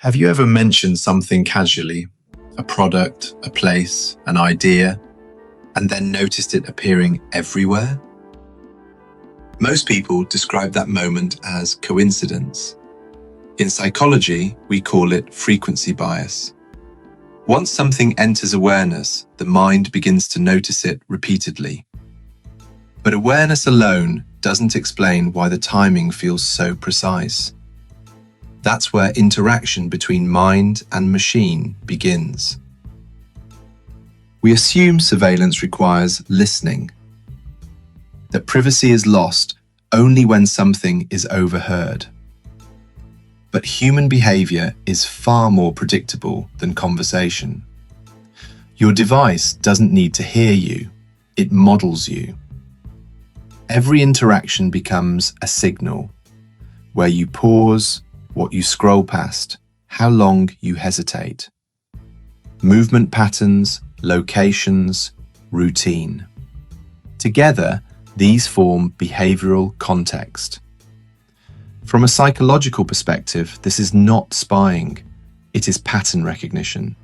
Have you ever mentioned something casually, a product, a place, an idea, and then noticed it appearing everywhere? Most people describe that moment as coincidence. In psychology, we call it frequency bias. Once something enters awareness, the mind begins to notice it repeatedly. But awareness alone doesn't explain why the timing feels so precise. That's where interaction between mind and machine begins. We assume surveillance requires listening, that privacy is lost only when something is overheard. But human behavior is far more predictable than conversation. Your device doesn't need to hear you, it models you. Every interaction becomes a signal, where you pause, what you scroll past, how long you hesitate. Movement patterns, locations, routine. Together, these form behavioral context. From a psychological perspective, this is not spying, it is pattern recognition.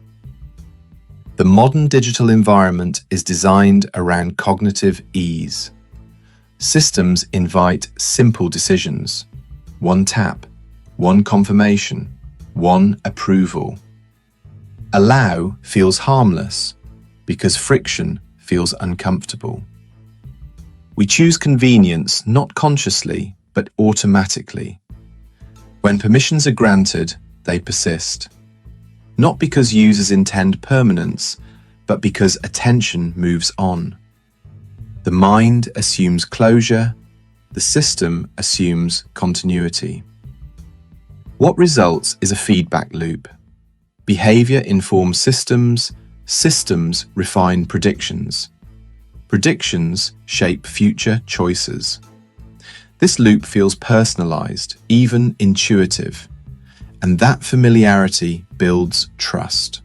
The modern digital environment is designed around cognitive ease. Systems invite simple decisions. One tap, one confirmation, one approval. Allow feels harmless because friction feels uncomfortable. We choose convenience not consciously, but automatically. When permissions are granted, they persist. Not because users intend permanence, but because attention moves on. The mind assumes closure, the system assumes continuity. What results is a feedback loop. Behavior informs systems, systems refine predictions. Predictions shape future choices. This loop feels personalized, even intuitive, and that familiarity builds trust.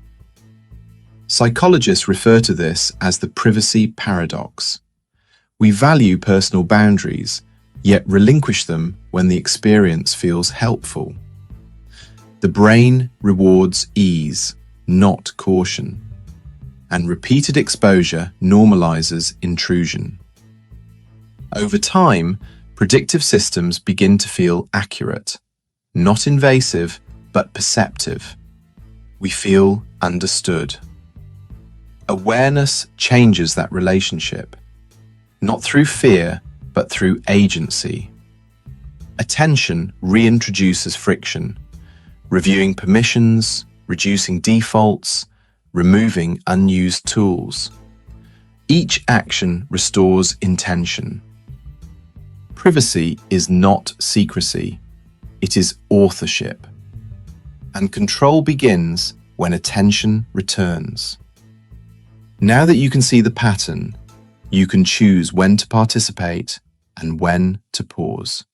Psychologists refer to this as the privacy paradox. We value personal boundaries, yet relinquish them when the experience feels helpful. The brain rewards ease, not caution, and repeated exposure normalizes intrusion. Over time, predictive systems begin to feel accurate, not invasive, but perceptive. We feel understood. Awareness changes that relationship, not through fear, but through agency. Attention reintroduces friction, reviewing permissions, reducing defaults, removing unused tools. Each action restores intention. Privacy is not secrecy, it is authorship. And control begins when attention returns. Now that you can see the pattern, you can choose when to participate and when to pause.